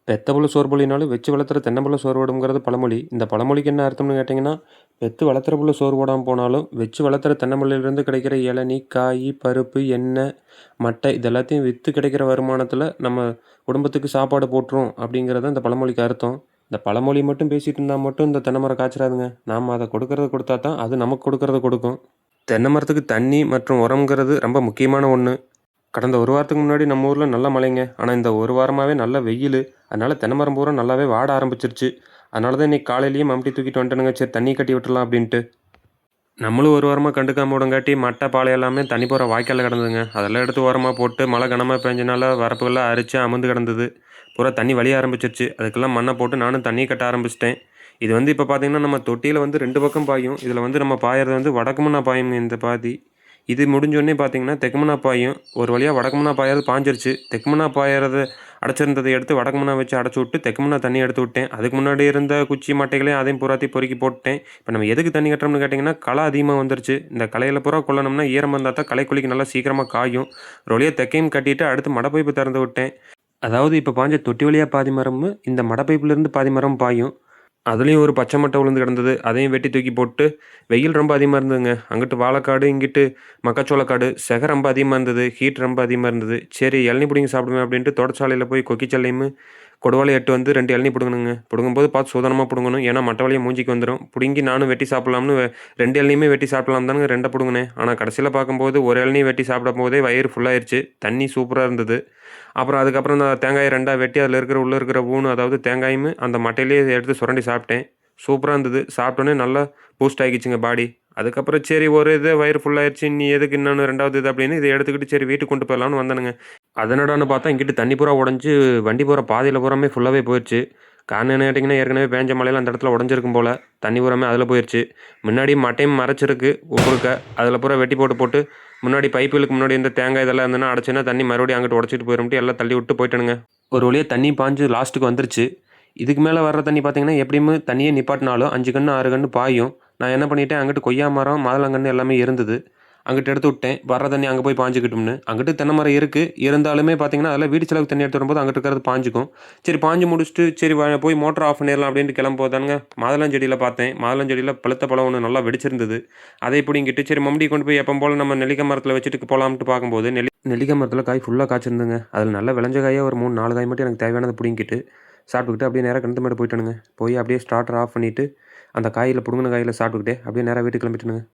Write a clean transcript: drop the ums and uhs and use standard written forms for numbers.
பெத்த புள்ள சோறு பொழினாலும் வச்சு வளர்த்துற தென்னம்புள்ள சோறு போடும்ங்கிறது பழமொழி. இந்த பழமொழிக்கு என்ன அர்த்தம்னு கேட்டீங்கன்னா, பெத்து வளர்த்துற புள்ள சோறு போடாம போனாலும், வச்சு வளர்த்துற தென்னம்புள்ளையிலிருந்து கிடைக்கிற இளநீ, காயி, பருப்பு, எண்ணெய், மட்டை இது எல்லாத்தையும் வித்து கிடைக்கிற வருமானத்தில நம்ம குடும்பத்துக்கு சாப்பாடு போட்டுரும் அப்படிங்கிறது இந்த பழமொழிக்கு அர்த்தம். இந்த பழமொழி மட்டும் பேசிட்டு இருந்தா மட்டும் இந்த தென்னை மரம் காய்ச்சிராதுங்க. நாம அத கொடுக்கறத கொடுத்தா தான் அது நமக்கு கொடுக்கறத கொடுக்கும். தென்னை மரத்துக்கு தண்ணி மற்றும் உரம்ங்கிறது ரொம்ப முக்கியமான ஒண்ணு. கடந்த 1 வாரத்துக்கு முன்னாடி நம்ம ஊர்ல நல்ல மழைங்க. ஆனா இந்த 1 வாரமாவே நல்ல வெயிலு. அதனால தென்னை மரம் பூரா நல்லாவே வாட ஆரம்பிச்சிருச்சு. அதனால தான் இன்னைக்கு காலையிலேயே மம்முட்டி தூக்கிட்டு வந்துட்டேனுங்க. சரி தண்ணி கட்டி விட்டுறலாம் அப்படின்ட்டு. நம்மளும் 1 வாரமா கண்டுக்காம விடங்காட்டி மட்டை, பாலை எல்லாமே தண்ணி போற வாய்க்கால்ல கிடந்ததுங்க. அதெல்லாம் எடுத்து ஓரமா போட்டு மழை கனமா பெஞ்சனால வரப்புகள்லாம் அரிச்சு அமிழ்ந்து கிடந்தது. பூரா தண்ணி வழிய ஆரம்பிச்சிருச்சு. அதுக்கெல்லாம் மண்ணை போட்டு நானும் தண்ணி கட்ட ஆரம்பிச்சிட்டேன். இது வந்து இப்போ பார்த்தீங்கன்னா, நம்ம தொட்டியில வந்து 2 பக்கம் பாயும். இதில வந்து நம்ம பாயறது வந்து வடக்கு முன்னா பாயுங்க இந்த பாதி. இது முடிஞ்சோனே பார்த்தீங்கன்னா, தெற்கு முன்னா பாயும். ஒரு வழியா வடக்கு முன்னா பாயறது பாய்ஞ்சிருச்சு. தெற்கு முன்னா பாயறது அடைச்சிருந்தத எடுத்து வடக்கு முன்னா வச்சு அடைச்சு விட்டு, தெற்கு முன்னா தண்ணி எடுத்து விட்டேன். அதுக்கு முன்னாடி இருந்த குச்சி மட்டைகளையும் அதையும் பூராத்தையும் பொறுக்கி போட்டுட்டேன். இப்போ நம்ம எதுக்கு தண்ணி கட்டுறோம்னு கேட்டிங்கன்னா, களை அதிகமா வந்துருச்சு. இந்த களையில பூரா கொள்ளணும்னா ஈரம் வந்தா தான் களைக்கொல்லிக்கு நல்லா சீக்கிரமா காயும். ஒரு வழியா தெக்கையும் கட்டிட்டு அடுத்து மடை பைப்பு திறந்து விட்டேன். அதாவது இப்போ பாய்ஞ்ச தொட்டி வழியா பாதி மரமும், இந்த மடை பைப்புலேருந்து பாதி மரம் பாயும். அதுலேயும் ஒரு பச்சை மட்டை விழுந்து கிடந்தது. அதையும் வெட்டி தூக்கி போட்டு, வெயில் ரொம்ப அதிகமா இருந்ததுங்க. அங்கிட்டு வாழைக்காடு, இங்கிட்டு மக்காச்சோளக்காடு. செக ரொம்ப அதிகமா இருந்தது. ஹீட் ரொம்ப அதிகமா இருந்தது. சரி இளநீ பிடுங்கி சாப்பிடுவேன் அப்படின்ட்டு தோட்டச்சாலையில போய் கொக்கிச்சல்லையும், கொடுவாளையும் எட்டு வந்து 2 இளநீ பிடுங்கணுங்க. பிடுங்கும்போது பார்த்து சூதானமா பிடுங்கணும். ஏன்னா மட்டை வழியா மூஞ்சிக்கு வந்துரும். பிடுங்கி நானும் வெட்டி சாப்பிடலாம்னு 2 இளநியுமே வெட்டி சாப்பிடலாம் தானுங்க 2 பிடுங்குனேன். ஆனா கடைசியில பார்க்கும்போது ஒரு இளநீ வெட்டி சாப்பிடும்போதே வயிறு ஃபுல்லாயிருச்சு. தண்ணி சூப்பரா இருந்தது. அப்புறம் அதுக்கப்புறம் நான் தேங்காய 2ஆ வெட்டி அதில இருக்கிற உள்ள இருக்கிற ஊனு அதாவது தேங்காயும் அந்த மட்டையிலேயே எடுத்து சுரண்டி சாப்பிட்டேன். சூப்பரா இருந்தது. சாப்பிட்டோனே நல்லா பூஸ்ட் ஆகிக்கிச்சுங்க பாடி. அதுக்கப்புறம் சரி ஒரு இது வயிறு ஃபுல்லாயிருச்சு. நீ எதுக்கு இன்னொன்னு 2வது இது அப்படின்னு இத எடுத்துக்கிட்டு சரி வீட்டுக்கு கொண்டு போயிடலாம்னு வந்தேனுங்க. அது என்னடான்னு பார்த்தா இங்கிட்டு தண்ணி பூரா உடைஞ்சு வண்டி போற பாதையில பூராமே ஃபுல்லாவே போயிருச்சு. காரணம் என்ன கேட்டீங்கன்னா, ஏற்கனவே பேஞ்ச மழையில அந்த இடத்துல உடைஞ்சிருக்கும் போல. தண்ணி பூராமே அதில போயிருச்சு. முன்னாடி மட்டையும் மறைச்சிருக்கு குறுக்க. அதில பூரா வெட்டி போட்டு முன்னாடி பைப்புகளுக்கு முன்னாடி இந்த தேங்காய் இதெல்லாம் இருந்ததுன்னா அடைச்சுன்னா தண்ணி மறுபடியும் அங்கிட்டு உடச்சிட்டு போயிரும்ட்டு எல்லாம் தள்ளி விட்டு போயிட்டேனுங்க. ஒரு வழியா தண்ணி பாய்ஞ்சு லாஸ்ட்டுக்கு வந்துருச்சு. இதுக்கு மேலே வர்ற தண்ணி பார்த்தீங்கன்னா, எப்படியுமே தண்ணியே நிப்பாட்டினாலும் 5 கன்னு 6 கன்னு பாயும். நான் என்ன பண்ணிட்டேன், அங்கிட்டு கொய்யா மரம், மாதுளங்கன்னு எல்லாமே இருந்தது. அங்கிட்டு எடுத்து விட்டேன். வர்ற தண்ணி அங்கே போய் பாய்ஞ்சுக்கிட்டும்னு. அங்கிட்டு தென்னை மரம் இருக்கு. இருந்தாலுமே பார்த்தீங்கன்னா, அதெல்லாம் வீடு செலவுக்கு தண்ணி எடுத்து வரும்போது அங்கிட்டு இருக்கிறது பாய்ஞ்சுக்கும். சரி பாய்ஞ்சு முடிச்சுட்டு சரி போய் மோட்டர் ஆஃப் பண்ணிடலாம் அப்படின்ட்டு கிளம்பும்போது தானுங்க மாதுளஞ்செடியில பார்த்தேன். மாதுளஞ்செடியில பழுத்த பழம் ஒண்ணு நல்லா வெடிச்சிருந்தது. அதை பிடுங்கிட்டு சரி மம்முட்டி கொண்டு போய் எப்பவும் போல நம்ம நெல்லிக்காய் மரத்தில வச்சுட்டு போலாம்ட்டு பார்க்கும்போது, நெல்லிக்காய் மரத்தில காய் ஃபுல்லா காய்ச்சிருந்ததுங்க. அதில நல்லா விளைஞ்ச காயா ஒரு 3, 4 காய் மட்டும் எனக்கு தேவையானத பிடுங்கிட்டு, சாப்பிட்டுக்கிட்டு அப்படியே நேரா கிணத்து மேடு போயிட்டேனுங்க. போய் அப்படியே ஸ்டார்டர் ஆஃப் பண்ணிட்டு, அந்த காயில புடுங்குன காயில சாப்பிட்டுக்கிட்டே அப்படியே நேரா வீட்டுக்கு கிளம்பிட்டேனுங்க.